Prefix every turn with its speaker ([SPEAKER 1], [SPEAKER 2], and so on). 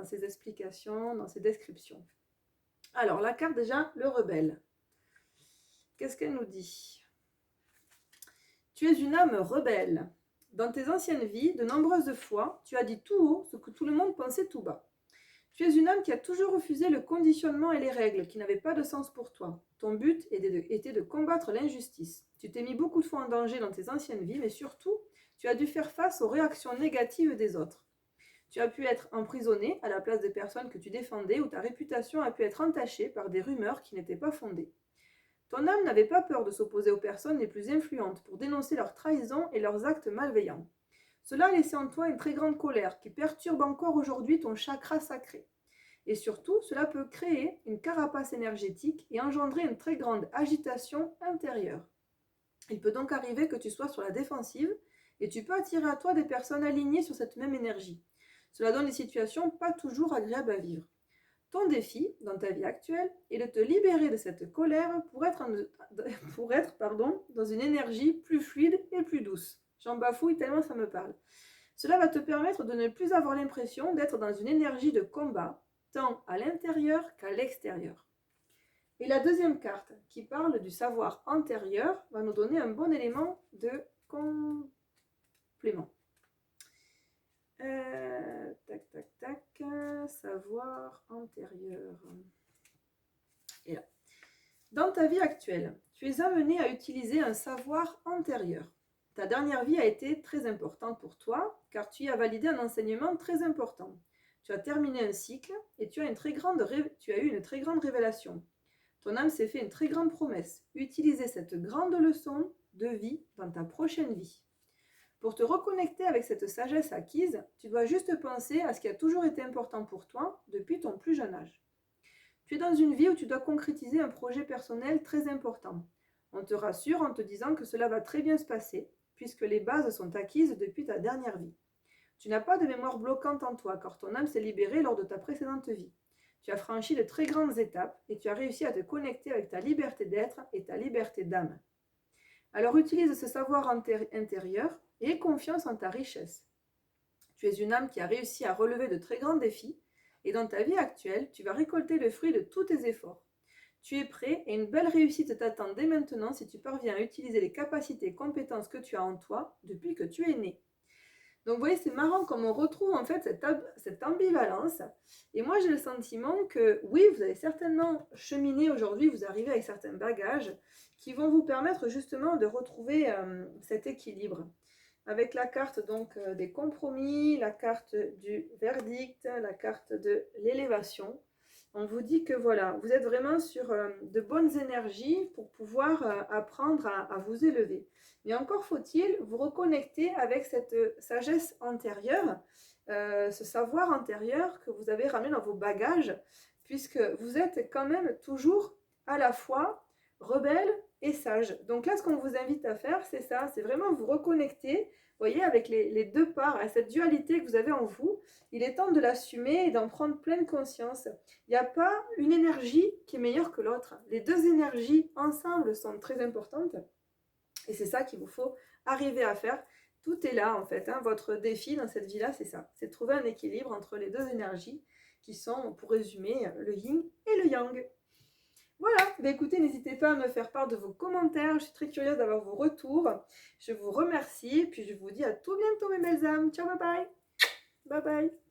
[SPEAKER 1] dans ses explications, dans ses descriptions. Alors, la carte déjà, le rebelle. Qu'est-ce qu'elle nous dit ? Tu es une âme rebelle. Dans tes anciennes vies, de nombreuses fois, tu as dit tout haut ce que tout le monde pensait tout bas. Tu es une âme qui a toujours refusé le conditionnement et les règles qui n'avaient pas de sens pour toi. Ton but était de combattre l'injustice. Tu t'es mis beaucoup de fois en danger dans tes anciennes vies, mais surtout, tu as dû faire face aux réactions négatives des autres. Tu as pu être emprisonné à la place des personnes que tu défendais ou ta réputation a pu être entachée par des rumeurs qui n'étaient pas fondées. Ton âme n'avait pas peur de s'opposer aux personnes les plus influentes pour dénoncer leurs trahisons et leurs actes malveillants. Cela a laissé en toi une très grande colère qui perturbe encore aujourd'hui ton chakra sacré. Et surtout, cela peut créer une carapace énergétique et engendrer une très grande agitation intérieure. Il peut donc arriver que tu sois sur la défensive et tu peux attirer à toi des personnes alignées sur cette même énergie. Cela donne des situations pas toujours agréables à vivre. Ton défi, dans ta vie actuelle, est de te libérer de cette colère pour être dans une énergie plus fluide et plus douce. J'en bafouille tellement ça me parle. Cela va te permettre de ne plus avoir l'impression d'être dans une énergie de combat, tant à l'intérieur qu'à l'extérieur. Et la deuxième carte, qui parle du savoir antérieur, va nous donner un bon élément de complément. Savoir antérieur. Et là. Dans ta vie actuelle, tu es amené à utiliser un savoir antérieur. Ta dernière vie a été très importante pour toi, car tu y as validé un enseignement très important. Tu as terminé un cycle et tu as eu une très grande révélation. Ton âme s'est fait une très grande promesse. Utiliser cette grande leçon de vie dans ta prochaine vie. Pour te reconnecter avec cette sagesse acquise, tu dois juste penser à ce qui a toujours été important pour toi depuis ton plus jeune âge. Tu es dans une vie où tu dois concrétiser un projet personnel très important. On te rassure en te disant que cela va très bien se passer, puisque les bases sont acquises depuis ta dernière vie. Tu n'as pas de mémoire bloquante en toi, car ton âme s'est libérée lors de ta précédente vie. Tu as franchi de très grandes étapes et tu as réussi à te connecter avec ta liberté d'être et ta liberté d'âme. Alors utilise ce savoir intérieur et aie confiance en ta richesse. Tu es une âme qui a réussi à relever de très grands défis et dans ta vie actuelle, tu vas récolter le fruit de tous tes efforts. Tu es prêt et une belle réussite t'attend dès maintenant si tu parviens à utiliser les capacités et compétences que tu as en toi depuis que tu es né. Donc vous voyez, c'est marrant comme on retrouve en fait cette ambivalence. Et moi j'ai le sentiment que oui, vous allez certainement cheminer aujourd'hui, vous arrivez avec certains bagages qui vont vous permettre justement de retrouver cet équilibre. Avec la carte donc des compromis, la carte du verdict, la carte de l'élévation. On vous dit que voilà, vous êtes vraiment sur de bonnes énergies pour pouvoir apprendre à vous élever. Mais encore faut-il vous reconnecter avec cette sagesse antérieure, ce savoir antérieur que vous avez ramené dans vos bagages, puisque vous êtes quand même toujours à la fois rebelle et sage. Donc là, ce qu'on vous invite à faire, c'est ça, c'est vraiment vous reconnecter, vous voyez, avec les deux parts, à cette dualité que vous avez en vous. Il est temps de l'assumer et d'en prendre pleine conscience. Il n'y a pas une énergie qui est meilleure que l'autre. Les deux énergies ensemble sont très importantes. Et c'est ça qu'il vous faut arriver à faire. Tout est là en fait. Votre défi dans cette vie-là, c'est ça. C'est de trouver un équilibre entre les deux énergies qui sont, pour résumer, le yin et le yang. Voilà, écoutez, n'hésitez pas à me faire part de vos commentaires. Je suis très curieuse d'avoir vos retours. Je vous remercie. Puis je vous dis à tout bientôt mes belles âmes. Ciao, bye bye. Bye bye.